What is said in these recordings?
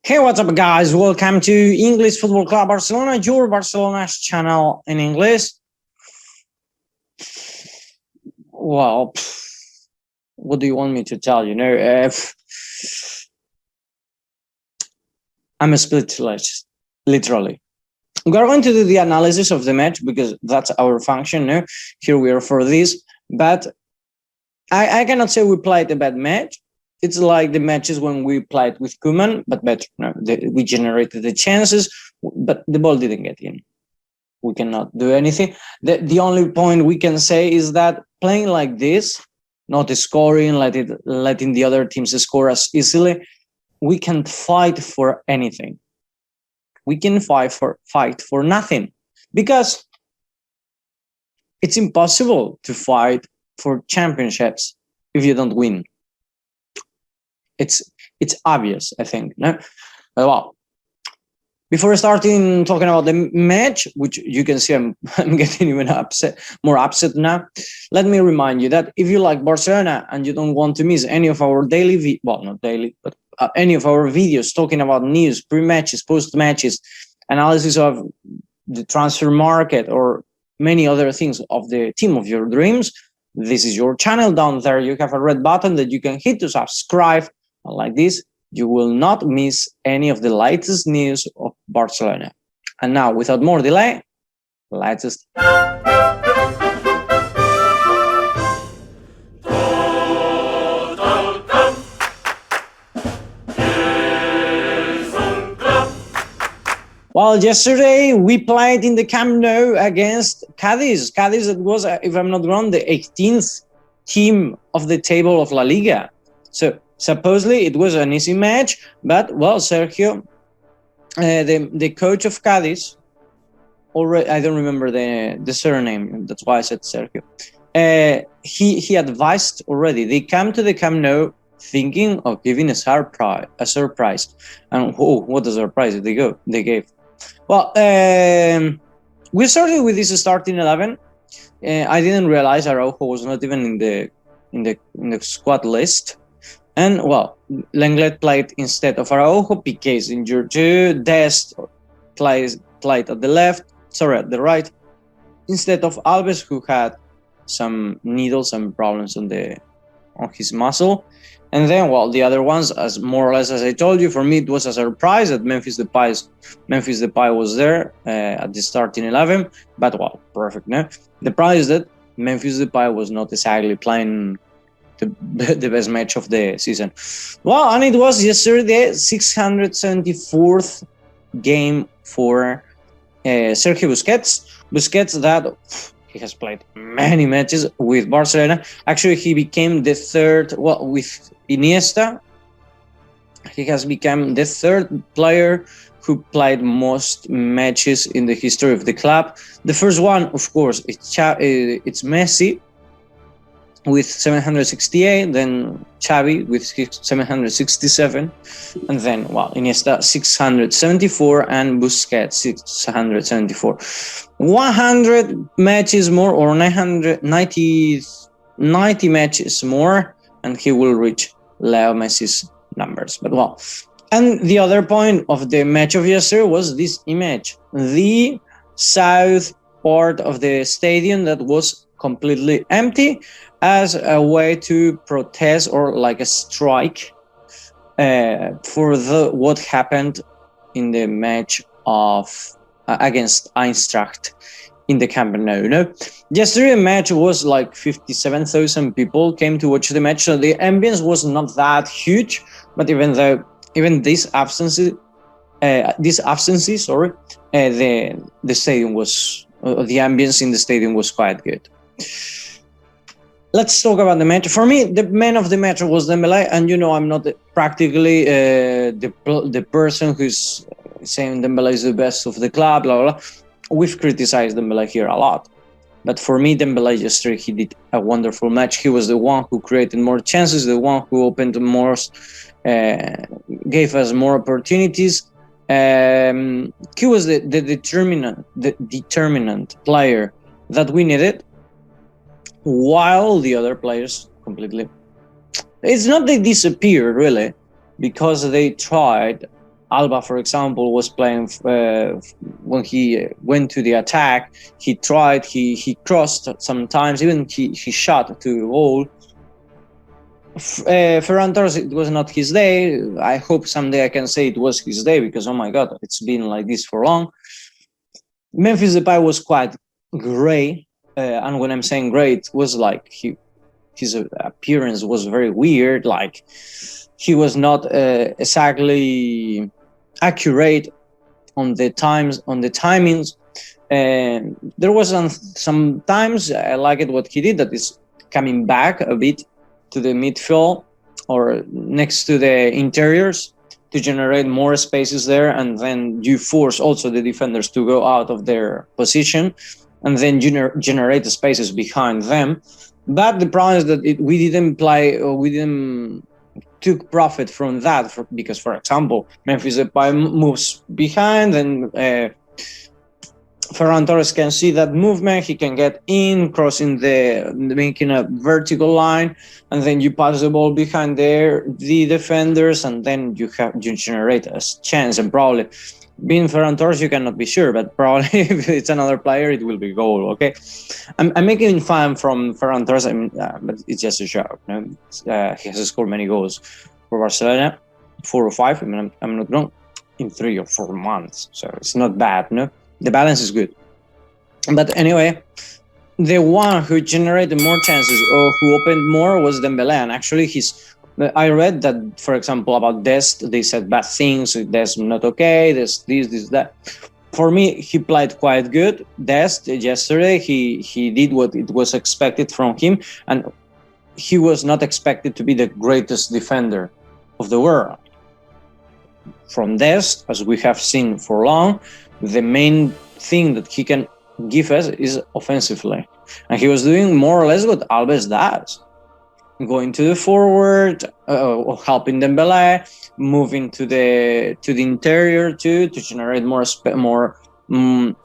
Hey, what's up, guys? Welcome to English Football Club Barcelona, your Barcelona's channel in English. Well, what do you want me to tell you? I'm a speechless, literally. We are going to do the analysis of the match because that's our function. No? Here we are for this, but I cannot say we played a bad match. It's like the matches when we played with Koeman, but better. No, we generated the chances, but the ball didn't get in. We cannot do anything. The only point we can say is that playing like this, not scoring, letting the other teams score as easily, we can't fight for anything. We can fight for nothing because it's impossible to fight for championships if you don't win. It's obvious, I think. No? Well, before starting talking about the match, which you can see I'm getting even more upset now, let me remind you that if you like Barcelona and you don't want to miss any of our daily, not daily, but any of our videos talking about news, pre-matches, post-matches, analysis of the transfer market, or many other things of the team of your dreams, this is your channel. Down there you have a red button that you can hit to subscribe. Like this, you will not miss any of the latest news of Barcelona. And now, without more delay, let's start. Well, yesterday we played in the Camp Nou against Cadiz. Cadiz, it was, if I'm not wrong, the 18th team of the table of La Liga. So supposedly it was an easy match, but well, Sergio, the coach of Cadiz, already I don't remember the surname. That's why I said Sergio. He advised already. They come to the Camp Nou thinking of giving a surprise. And what a surprise they gave. Well, we started with this starting 11. I didn't realize Araujo was not even in the squad list. And well, Lenglet played instead of Araujo. Piqué is injured too. Dest played at the right, instead of Alba, who had some needles and problems on his muscle. And then, well, the other ones, as more or less as I told you, for me it was a surprise that Memphis Depay was there at the starting 11. But well, perfect. No, the problem is that Memphis Depay was not exactly playing the best match of the season. Well, and it was yesterday 674th game for Sergio Busquets that he has played many matches with Barcelona. Actually, he became the third, well, with Iniesta, he has become the third player who played most matches in the history of the club. The first one, of course, it's Messi with 768, then Xavi with 767, and then, well, Iniesta 674 and Busquets 674. 100 matches more, or 90 matches more, and he will reach Leo Messi's numbers. But well, and the other point of the match of yesterday was this image, the south part of the stadium that was completely empty, as a way to protest, or like a strike, for what happened in the match of against Eintracht in the Camp Nou. No? Yesterday, the match was like 57,000 people came to watch the match, so the ambience was not that huge. But even these absences, the stadium was the ambience in the stadium was quite good. Let's talk about the match. For me, the man of the match was Dembélé, and I'm not practically the person who's saying Dembélé is the best of the club, blah, blah, blah. We've criticized Dembélé here a lot. But for me, Dembélé yesterday, he did a wonderful match. He was the one who created more chances, the one who opened more, gave us more opportunities. He was the determinant player that we needed, while the other players completely, it's not they disappeared really, because they tried Alba, for example, was playing when he went to the attack. He tried, he crossed sometimes, even he shot to goal. Ferran Torres, it was not his day. I hope someday I can say it was his day, because oh my god, it's been like this for long. Memphis Depay was quite great, and when I'm saying great, it was like his appearance was very weird. Like he was not exactly accurate on the timings. And there was some times I liked what he did, that is coming back a bit to the midfield or next to the interiors to generate more spaces there, and then you force also the defenders to go out of their position and then generate the spaces behind them. But the problem is that we didn't took profit from that, because, for example, Memphis Depay moves behind, and Ferran Torres can see that movement. He can get in, making a vertical line, and then you pass the ball behind the defenders, and then you generate a chance. And probably, being Ferran Torres, you cannot be sure, but probably if it's another player, it will be goal. Okay, I'm making fun from Ferran Torres, but it's just a joke. No? He has scored many goals for Barcelona, 4 or 5. I'm not wrong, in 3 or 4 months, so it's not bad. No. The balance is good. But anyway, the one who generated more chances or who opened more was Dembélé. And actually, I read that, for example, about Dest, they said bad things. Dest not okay. This, that. For me, he played quite good. Dest yesterday, he did what it was expected from him, and he was not expected to be the greatest defender of the world. From Dest, as we have seen for long, the main thing that he can give us is offensively, and he was doing more or less what Alves does, going to the forward, helping Dembélé, moving to the interior too, to generate more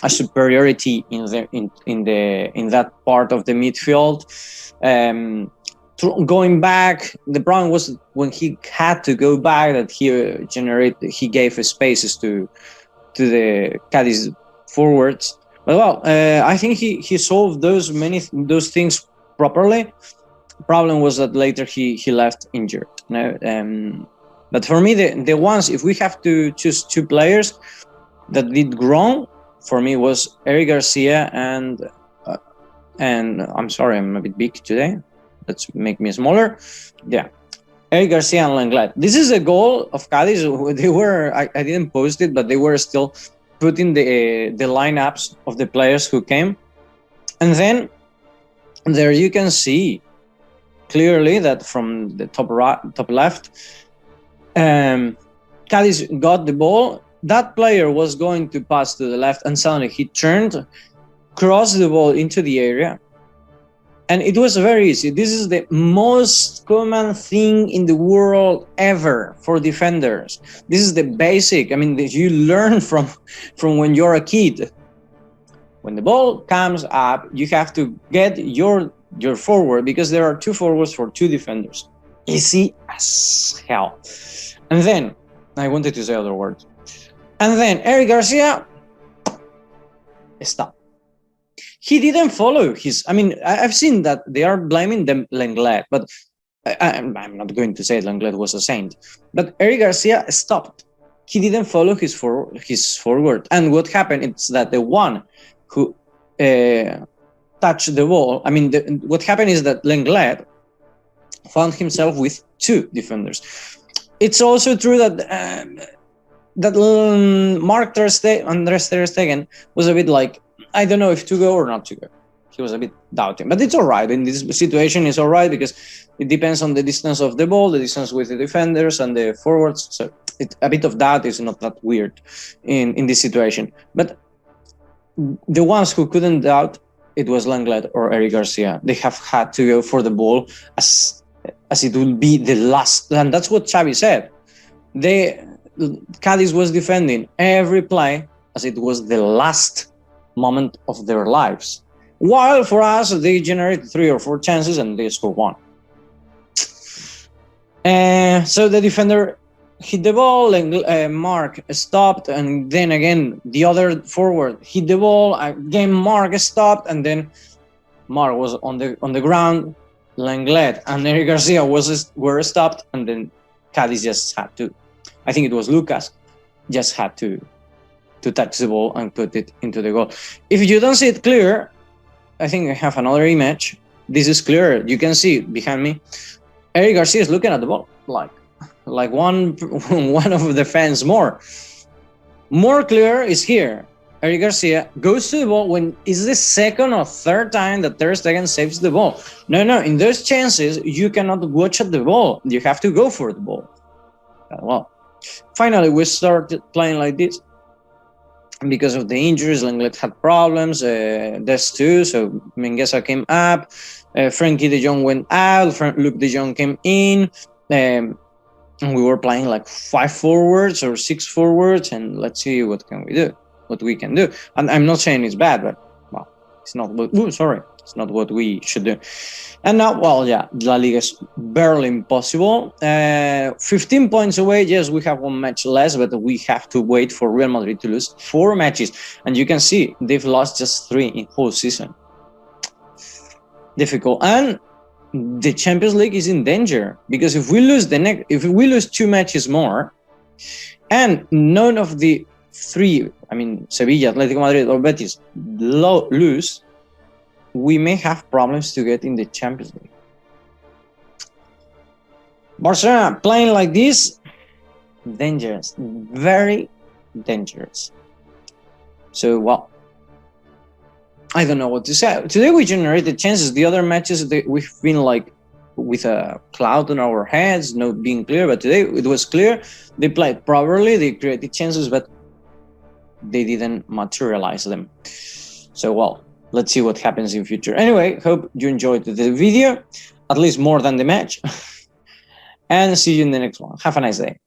a superiority in that part of the midfield. Going back, the problem was when he had to go back, that he gave spaces to the Cadiz forwards. But I think he solved those things properly. Problem was that later he left injured. But for me, the ones, if we have to choose 2 players that did wrong, for me was Eric Garcia and I'm sorry, I'm a bit big today. Let's make me smaller. Yeah. Eric Garcia and Lenglet. This is a goal of Cadiz. They were, I didn't post it, but they were still putting the lineups of the players who came. And then there you can see clearly that from the top left, Cadiz got the ball. That player was going to pass to the left, and suddenly he turned, crossed the ball into the area. And it was very easy. This is the most common thing in the world ever for defenders. This is the basic. I mean, you learn from when you're a kid. When the ball comes up, you have to get your forward, because there are 2 forwards for 2 defenders. Easy as hell. And then, I wanted to say other words. And then Eric Garcia, stop. He didn't follow his. I mean, I've seen that they are blaming them Lenglet, but I'm not going to say Lenglet was a saint. But Eric Garcia stopped. He didn't follow his forward, and what happened is that the one who touched the ball. I mean, what happened is that Lenglet found himself with 2 defenders. It's also true that Mark Ter Stegen was a bit like, I don't know if to go or not to go. He was a bit doubting, but it's all right. In this situation, it's all right, because it depends on the distance of the ball, the distance with the defenders and the forwards. So a bit of that is not that weird in this situation. But the ones who couldn't doubt, it was Lenglet or Eric Garcia. They have had to go for the ball as it will be the last. And that's what Xavi said. Cadiz was defending every play as it was the last moment of their lives, while for us they generated 3 or 4 chances and they scored 1. So the defender hit the ball, and Mark stopped, and then again the other forward hit the ball. Again, Mark stopped, and then Mark was on the ground. Lenglet and Eric Garcia were stopped, and then Cadiz just had to. I think it was Lucas, just had to touch the ball and put it into the goal. If you don't see it clear, I think I have another image. This is clear. You can see behind me. Eric Garcia is looking at the ball like one of the fans more. More clear is here. Eric Garcia goes to the ball when it's the second or third time that Ter Stegen saves the ball. No, in those chances, you cannot watch at the ball. You have to go for the ball. Well, finally, we started playing like this. Because of the injuries, Lenglet had problems, Des too, so Mingueza came up, Frankie de Jong went out, Luke de Jong came in, and we were playing like 5 forwards or 6 forwards, and let's see what we can do. And I'm not saying it's bad, but well, it's not what we should do. And now, well, yeah, La Liga is barely impossible. 15 points away. Yes, we have 1 match less, but we have to wait for Real Madrid to lose 4 matches. And you can see they've lost just 3 in whole season. Difficult. And the Champions League is in danger, because if we lose 2 matches more, and none of the 3, I mean Sevilla, Atletico Madrid, or Betis lose, we may have problems to get in the Champions League. Barcelona playing like this, dangerous, very dangerous. So, well, I don't know what to say. Today we generated chances. The other matches we've been like with a cloud on our heads, not being clear. But today it was clear. They played properly. They created chances, but they didn't materialize them. So, well, let's see what happens in future. Anyway, hope you enjoyed the video, at least more than the match. And see you in the next one. Have a nice day.